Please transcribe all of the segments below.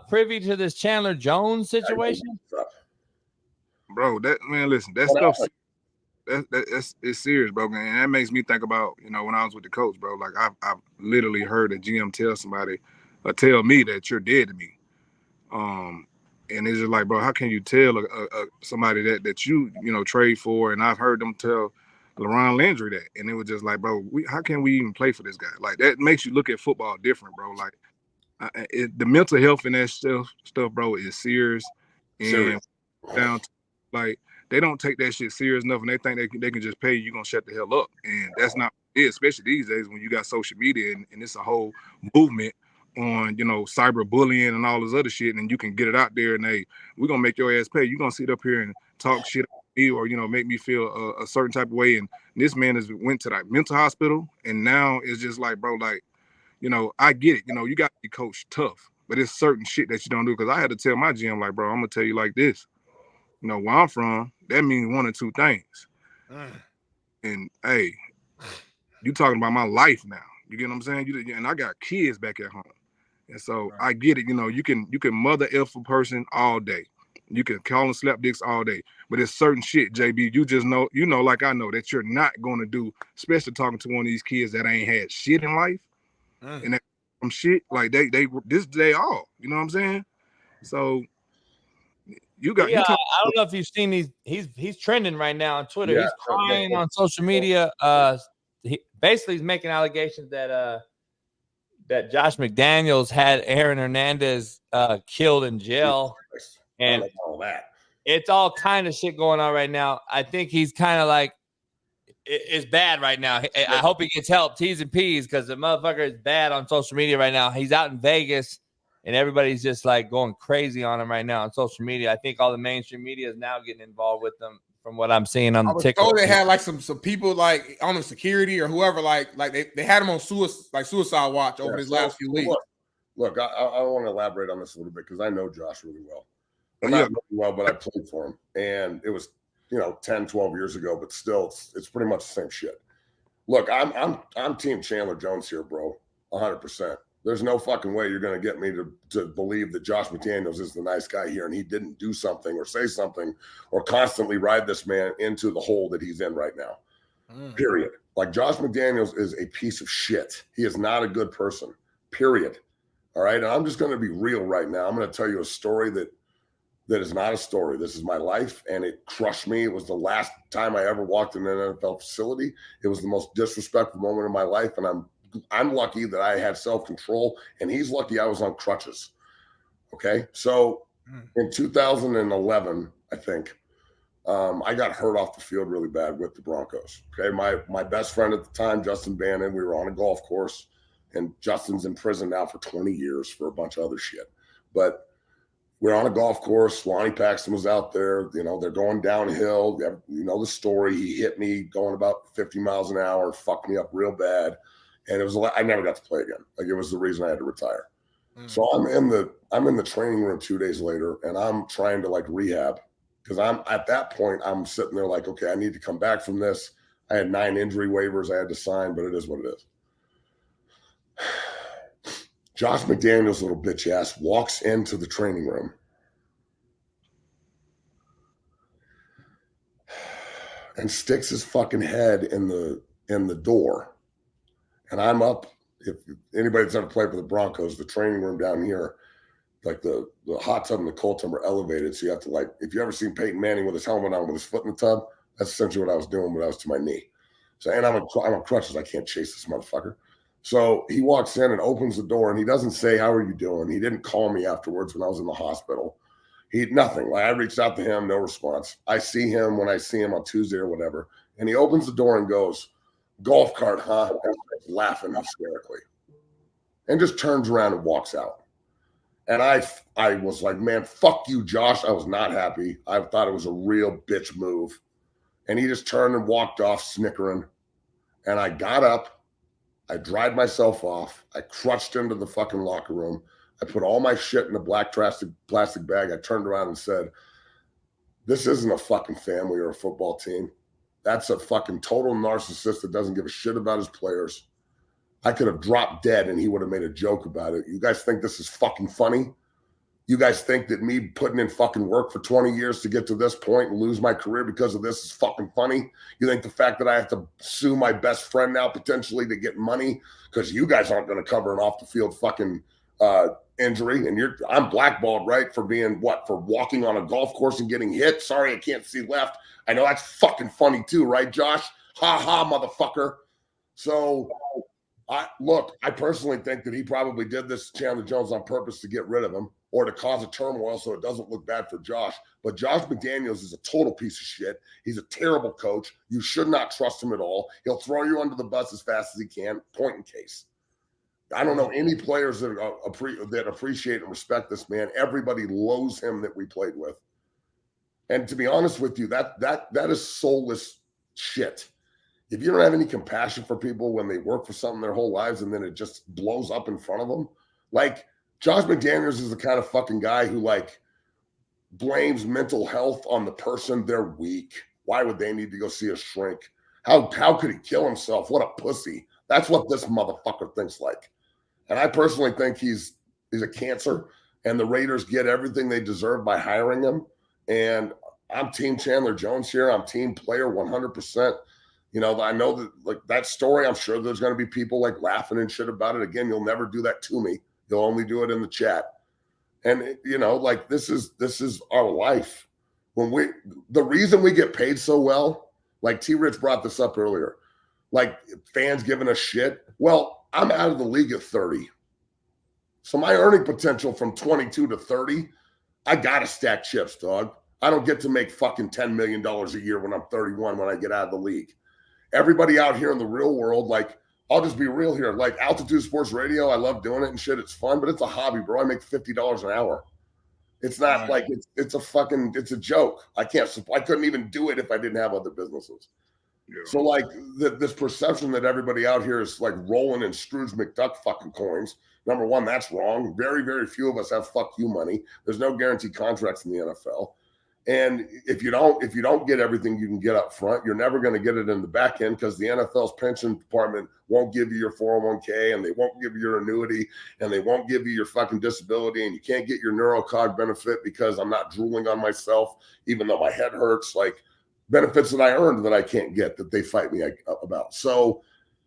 privy to this Chandler Jones situation? Bro, listen, that stuff, it's serious, bro. And that makes me think about, when I was with the coach, bro. Like I've literally heard a GM tell somebody, or tell me that you're dead to me. And it's just like, bro, how can you tell somebody that you trade for? And I've heard them tell LaRon Landry that, and it was just like, bro, how can we even play for this guy? Like that makes you look at football different, bro. Like the mental health in that stuff, bro, is serious. And down to, like, they don't take that shit serious enough, and they think they can just pay you, you're gonna shut the hell up. And that's not it, especially these days when you got social media and it's a whole movement on cyberbullying and all this other shit, and you can get it out there, and we're gonna make your ass pay. You're gonna sit up here and talk shit me, or make me feel a certain type of way. And this man has went to like mental hospital, and now it's just like, bro, like, I get it. You got to be coached tough, but it's certain shit that you don't do. Because I had to tell my GM, like, bro, I'm gonna tell you like this. Where I'm from, that means one or two things. And hey, you talking about my life now. You get what I'm saying? And I got kids back at home. And so I get it. You can mother F a person all day. You can call them slap dicks all day. But it's certain shit, JB, you just know, like I know, that you're not going to do, especially talking to one of these kids that ain't had shit in life. And that some shit, like they all, you know what I'm saying? So you got I don't know if you've seen he's trending right now on Twitter. He's crying on social media. He's making allegations that Josh McDaniels had Aaron Hernandez killed in jail. And all that. It's all kind of shit going on right now. I think he's kind of like, it's bad right now. I hope he gets help, T's and P's, because the motherfucker is bad on social media right now. He's out in Vegas, and everybody's just like going crazy on him right now on social media. I think all the mainstream media is now getting involved with them, from what I'm seeing on the TikTok. Oh, they had like some people like on the security or whoever, like they had him on suicide watch over his last few weeks. Look, I want to elaborate on this a little bit because I know Josh really well. Not really well, but I played for him. And it was, 10, 12 years ago, but still, it's pretty much the same shit. Look, I'm Team Chandler Jones here, bro, 100%. There's no fucking way you're going to get me to believe that Josh McDaniels is the nice guy here and he didn't do something or say something or constantly ride this man into the hole that he's in right now. Period. Like, Josh McDaniels is a piece of shit. He is not a good person. Period. All right? And I'm just going to be real right now. I'm going to tell you a story that is not a story. This is my life, and it crushed me. It was the last time I ever walked in an NFL facility. It was the most disrespectful moment of my life, and I'm lucky that I had self-control, and he's lucky I was on crutches. Okay? So in 2011, I think, I got hurt off the field really bad with the Broncos. Okay? My best friend at the time, Justin Bannon, we were on a golf course, and Justin's in prison now for 20 years for a bunch of other shit. But we're on a golf course. Swanee Paxton was out there. They're going downhill. You know the story. He hit me going about 50 miles an hour, fucked me up real bad. And I never got to play again. Like, it was the reason I had to retire. So I'm in the training room 2 days later, and I'm trying to like rehab because at that point I'm sitting there like, okay, I need to come back from this. I had 9 injury waivers I had to sign, but it is what it is. Josh McDaniels' little bitch ass walks into the training room and sticks his fucking head in the door. And I'm up. If anybody that's ever played for the Broncos, the training room down here, like the hot tub and the cold tub are elevated. So you have to, like, if you ever seen Peyton Manning with his helmet on with his foot in the tub, that's essentially what I was doing when I was to my knee. So, and I'm on crutches. I can't chase this motherfucker. So he walks in and opens the door, and he doesn't say, "How are you doing?" He didn't call me afterwards when I was in the hospital. Nothing. Like, I reached out to him, no response. I see him when I see him on Tuesday or whatever, and he opens the door and goes, "Golf cart, huh?" And starts laughing hysterically, and just turns around and walks out. And I was like, man, fuck you, Josh. I was not happy. I thought it was a real bitch move. And he just turned and walked off snickering. And I got up. I dried myself off. I crutched into the fucking locker room. I put all my shit in a black plastic bag. I turned around and said, this isn't a fucking family or a football team. That's a fucking total narcissist that doesn't give a shit about his players. I could have dropped dead and he would have made a joke about it. You guys think this is fucking funny? You guys think that me putting in fucking work for 20 years to get to this point and lose my career because of this is fucking funny? You think the fact that I have to sue my best friend now potentially to get money because you guys aren't going to cover an off the field fucking injury, and I'm blackballed, right, for being for walking on a golf course and getting hit? Sorry, I can't see left. I know that's fucking funny too, right, Josh? Ha ha, motherfucker. So I personally think that he probably did this to Chandler Jones on purpose to get rid of him or to cause a turmoil so it doesn't look bad for Josh. But Josh McDaniels is a total piece of shit. He's a terrible coach. You should not trust him at all. He'll throw you under the bus as fast as he can, point in case. I don't know any players that appreciate and respect this man. Everybody loathes him that we played with. And to be honest with you, that is soulless shit. If you don't have any compassion for people when they work for something their whole lives and then it just blows up in front of them, like Josh McDaniels is the kind of fucking guy who like blames mental health on the person. They're weak. Why would they need to go see a shrink? How could he kill himself? What a pussy. That's what this motherfucker thinks like. And I personally think he's a cancer, and the Raiders get everything they deserve by hiring him. And I'm team Chandler Jones here. I'm team player 100%. You know, I know that like that story, I'm sure there's going to be people like laughing and shit about it. Again, you'll never do that to me. You'll only do it in the chat. And you know, like this is our life. The reason we get paid so well, like T Rich brought this up earlier, like fans giving us shit. Well, I'm out of the league at 30. So my earning potential from 22 to 30, I got to stack chips, dog. I don't get to make fucking $10 million a year when I'm 31 when I get out of the league. Everybody out here in the real world, like, I'll just be real here. Like Altitude Sports Radio, I love doing it and shit. It's fun, but it's a hobby, bro. I make $50 an hour. It's not like it's a joke. I couldn't even do it if I didn't have other businesses. Yeah. So like this perception that everybody out here is like rolling in Scrooge McDuck fucking coins. Number one, that's wrong. Very, very few of us have fuck you money. There's no guaranteed contracts in the NFL. And if you don't get everything you can get up front, you're never going to get it in the back end because the NFL's pension department won't give you your 401k and they won't give you your annuity and they won't give you your fucking disability and you can't get your neurocog benefit because I'm not drooling on myself, even though my head hurts. Like benefits that I earned that I can't get that they fight me about. So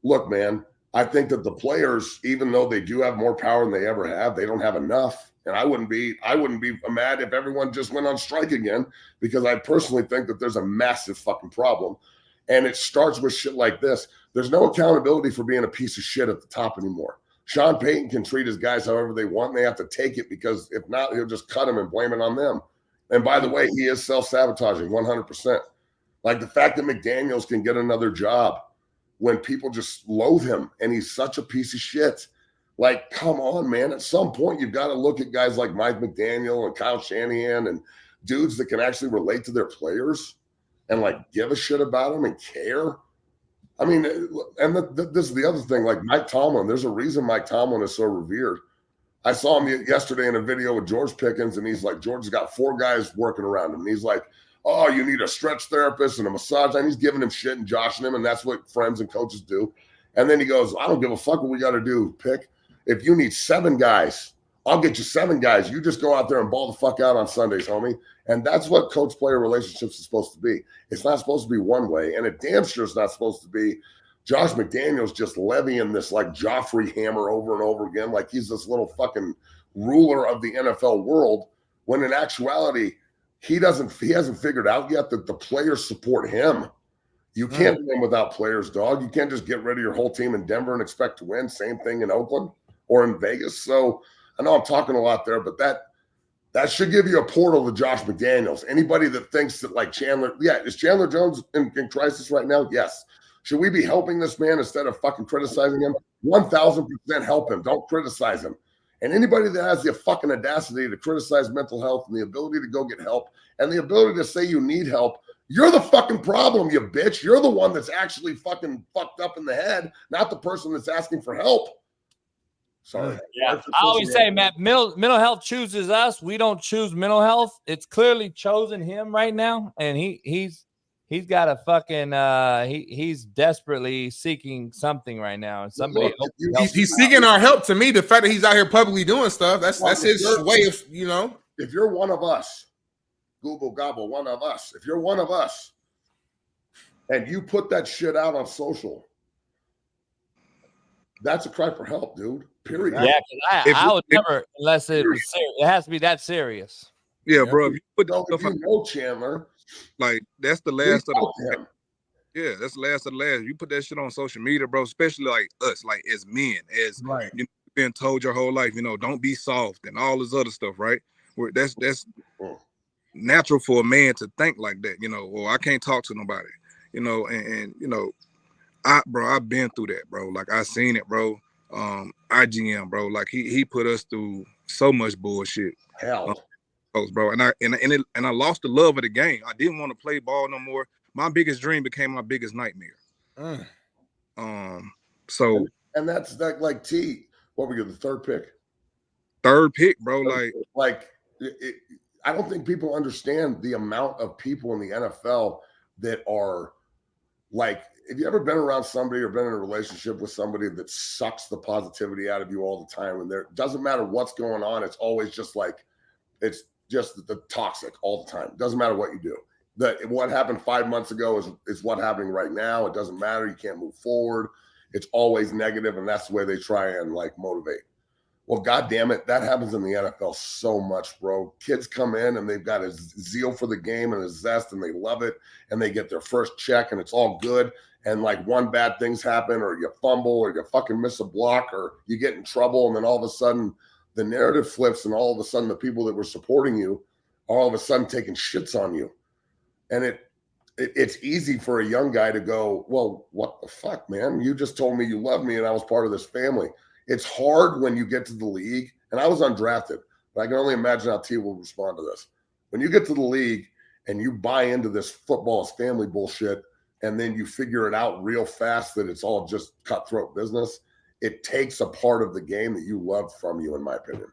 look, man, I think that the players, even though they do have more power than they ever have, they don't have enough. And I wouldn't be mad if everyone just went on strike again, because I personally think that there's a massive fucking problem. And it starts with shit like this. There's no accountability for being a piece of shit at the top anymore. Sean Payton can treat his guys however they want, and they have to take it because if not, he'll just cut them and blame it on them. And by the way, he is self-sabotaging 100%. Like the fact that McDaniels can get another job when people just loathe him and he's such a piece of shit. Like, come on, man. At some point, you've got to look at guys like Mike McDaniel and Kyle Shanahan and dudes that can actually relate to their players and, like, give a shit about them and care. I mean, and this is the other thing. Like, Mike Tomlin, there's a reason Mike Tomlin is so revered. I saw him yesterday in a video with George Pickens, and he's like, George has got 4 guys working around him. And he's like, oh, you need a stretch therapist and a massage. And he's giving him shit and joshing him, and that's what friends and coaches do. And then he goes, I don't give a fuck what we got to do, Pick. If you need 7 guys, I'll get you 7 guys. You just go out there and ball the fuck out on Sundays, homie. And that's what coach-player relationships is supposed to be. It's not supposed to be one way, and it damn sure is not supposed to be Josh McDaniels just levying this like Joffrey hammer over and over again, like he's this little fucking ruler of the NFL world, when in actuality, he hasn't figured out yet that the players support him. You can't win without players, dog. You can't just get rid of your whole team in Denver and expect to win. Same thing in Oakland or in Vegas. So I know I'm talking a lot there, but that should give you a portal to Josh McDaniels. Anybody that thinks that like Chandler, is Chandler Jones in crisis right now? Yes. Should we be helping this man instead of fucking criticizing him? 1,000% help him. Don't criticize him. And anybody that has the fucking audacity to criticize mental health and the ability to go get help and the ability to say you need help, you're the fucking problem, you bitch. You're the one that's actually fucking fucked up in the head, not the person that's asking for help. Sorry. Yeah, I always say, Matt, mental health chooses us. We don't choose mental health. It's clearly chosen him right now, and he's he's got a fucking he's desperately seeking something right now, and somebody he's seeking our help. To me, the fact that he's out here publicly doing stuff, that's his way of, you know. If you're one of us, Google gobble, one of us. If you're one of us, and you put that shit out on social, that's a cry for help, dude. Period. Yeah, I would never, unless it was serious. It has to be that serious. Yeah, bro. If you put if you know Chandler, like that's the last of the. Yeah, that's the last of the last. You put that shit on social media, bro. Especially like us, like as men, as right. You know, been told your whole life, you know, don't be soft and all this other stuff, right? Where that's natural for a man to think like that, you know. Or I can't talk to nobody, you know, and you know, I've been through that, bro. Like I seen it, bro. IGM, bro. Like he put us through so much bullshit. Hell. Bro, and I lost the love of the game. I didn't want to play ball no more. My biggest dream became my biggest nightmare. So and that's like T. What were you, the third pick? Third pick, bro. I don't think people understand the amount of people in the NFL that are like. Have you ever been around somebody or been in a relationship with somebody that sucks the positivity out of you all the time? And there doesn't matter what's going on. It's always just like it's just the toxic all the time. It doesn't matter what you do. What happened 5 months ago is what's happening right now. It doesn't matter. You can't move forward. It's always negative, and that's the way they try and like motivate. Well, God damn it, that happens in the NFL so much, bro. Kids come in and they've got a zeal for the game and a zest, and they love it, and they get their first check, and it's all good. And like one bad thing's happen, or you fumble, or you fucking miss a block, or you get in trouble, and then all of a sudden the narrative flips, and all of a sudden the people that were supporting you are all of a sudden taking shits on you. And it's easy for a young guy to go, well, what the fuck, man? You just told me you love me and I was part of this family. It's hard when you get to the league, and I was undrafted, but I can only imagine how T will respond to this. When you get to the league and you buy into this football is family bullshit, and then you figure it out real fast that it's all just cutthroat business, it takes a part of the game that you love from you, in my opinion.